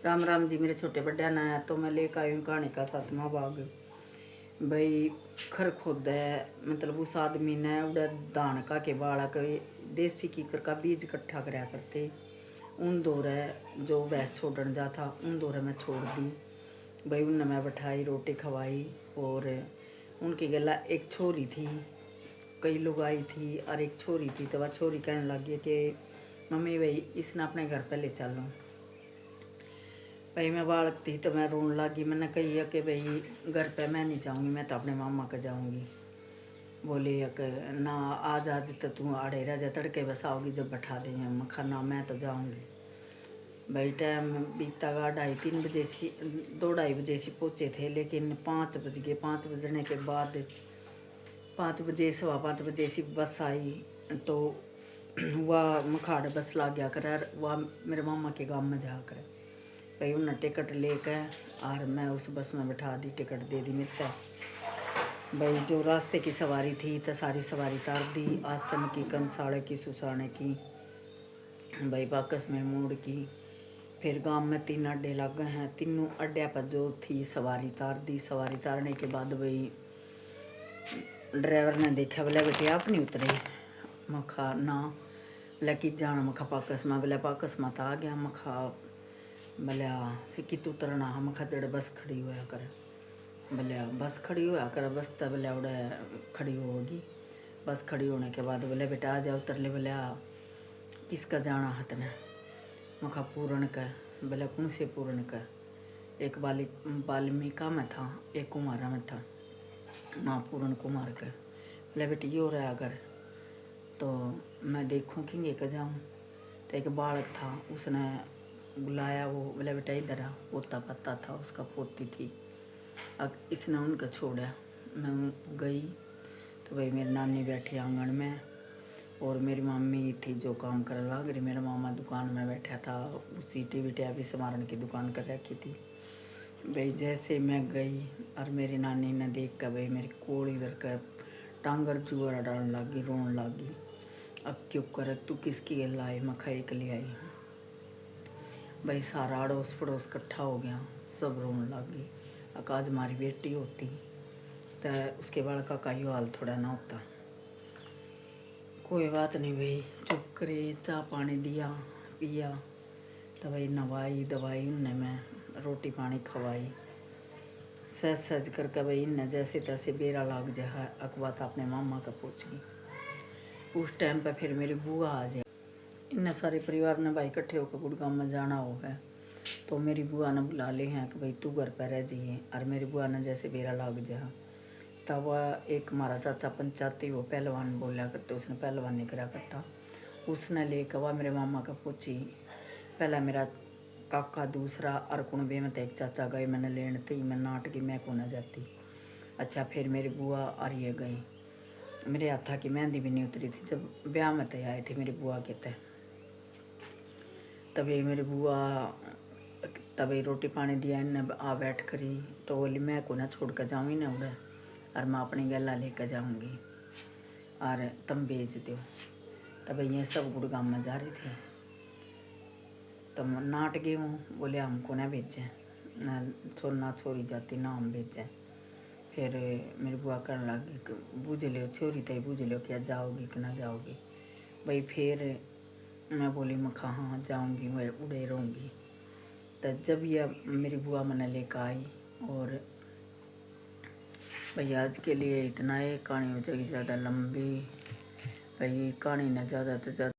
राम राम जी मेरे छोटे बड्डे ना। तो मैं लेकर आई हूँ कहानी का 7वां भाग। भाई खर खुद है, मतलब उस आदमी ने उड़ा दान का के बालक देसी कीकर का बीज इकट्ठा कराया करते। उन दौरे जो भैंस छोड़न जा था उन दौरे मैं छोड़ दी। भाई उनने मैं बैठाई, रोटी खवाई। और उनकी गला एक छोरी थी, कई लोग आई थी और एक छोरी थी। तो वह छोरी कहने लगी कि मम्मी भाई इसने अपने घर पे ले चलो। भाई मैं बालक थी तो मैं रोने लगी। मैंने कही है कि भाई घर पे मैं नहीं जाऊँगी, मैं तो अपने मामा के जाऊँगी। बोली कि ना आज तो तू आड़े रह जा, तड़के बस आओगी जब बैठा देंगे। मैं खाना मैं तो जाऊँगी। भाई टाइम बीता गा 2:30-3 बजे सी 2-2:30 बजे से पहुँचे थे, लेकिन 5 बज गए। 5 बजने के बाद 5 बजे 5:15 बजे से बस आई। तो वह मखाड़ बस ला गया कर, वह मेरे मामा के गाँव में जा कर। भाई उन्हें टिकट लेकर और मैं उस बस में बैठा दी, टिकट दे दी मिलता। भाई जो रास्ते की सवारी थी तो सारी सवारी तार दी, आसन की, कंसाड़े की, सुसाने की, भाई बाकस में मोड़ की। फिर गांव में 3 अड्डे लग गए हैं, तीनों अड्डे पर जो थी सवारी तार दी। सवारी तारने के बाद भाई ड्राइवर ने देखा, बोला बेटे आप नहीं उतरे। मखा ना, बोला कि जाना। मखा पाकस में, बोला पाकस में तो आ गया। मखा बोले फिर कि तू उतरना। हम खा जड़े बस खड़ी होया कर। बोले बस खड़ी होया कर, बस तो बोले उड़े खड़ी होगी। बस खड़ी होने के बाद बोले बेटा आ जा उतर ले। बोले किसका जाना हाथ ने। मखा पूर्ण का। बोले कौन से पूर्ण का। एक बाल्मीका में था, एक कुमारा में था, माँ पूर्ण कुमार का। बोले बेटी ये हो रहा अगर तो मैं देखूँ कि ये का जाऊँ। तो एक बालक था, उसने बुलाया। वो बोले बेटा इधर आ। पोता पत्ता था उसका, पोती थी। अब इसने उनका छोड़ा। मैं गई तो भाई मेरी नानी बैठी आंगन में और मेरी मम्मी थी जो काम करने लग रही। मेरा मामा दुकान में बैठा था, उसी टीवी टैबी समारन की दुकान कर रखी थी। भाई जैसे मैं गई और मेरी नानी ने देख कर भाई मेरी कोड़ी भर कर टांगर जुआरा डालने लगी, रोने लगी। अब क्यों कर तू किसकी गल आई। मैं खाई के लिए आई। भाई सारा अड़ोस पड़ोस इकट्ठा हो गया, सब रोने लग गई। आज हमारी बेटी होती तो उसके बाद का कई हाल थोड़ा ना होता। कोई बात नहीं भाई, चुप करे। चाह पानी दिया, पिया। तो भाई नवाई दवाई उनने, मैं रोटी पानी खवाई। सहज सहज करके भाई इन्हें जैसे तैसे बेरा लाग जा अकबात अपने मामा का पहुँच गई। उस टाइम पर फिर मेरी बुआ आ जाए। इन्हें सारे परिवार ने भाई इकट्ठे होकर गुड़गांव में जाना हो है। तो मेरी बुआ ने बुला ले हैं कि भाई तू घर पर रह जाइए। और मेरी बुआ ने जैसे बेरा लाग जा तब वह एक हमारा चाचा पंचायती वो पहलवान बोला करते, उसने पहलवानी करा करता। उसने लेकर वह मेरे मामा का पूछी। पहला मेरा काका, दूसरा और कुणबे में तो एक चाचा गए। मैंने लेन थी, मैं नाट की मैं को न जाती। अच्छा फिर मेरी बुआ और ये गई। मेरे हाथा की मेहंदी भी नहीं उतरी थी जब ब्याह में तय आए थे मेरी बुआ के तय। तभी मेरी बुआ तभी रोटी पानी दिया इन्हें आ बैठ करी। तो बोली मैं को ना छोड़ कर जाऊँगी ना उड़े, और मैं अपनी गला लेकर जाऊँगी और तुम भेज दो। तब ये सब गुड़गांव में जा रहे थे। तो नाट गए हूँ, बोले हमको ना भेजें, ना छोरी जाती ना हम भेजें। फिर मेरी बुआ करने लगी कि बूझ लो छोरी तय बूझ लो क्या जाओगी कि ना जाओगी। भाई फिर मैं बोली मखा हाँ जाऊँगी, मैं उड़े रहूँगी। तो जब यह मेरी बुआ मैंने लेकर आई। और भाई आज के लिए इतना ही। कहानी हो जाएगी ज़्यादा लंबी। भाई कहानी ना ज़्यादा तो ज़्यादा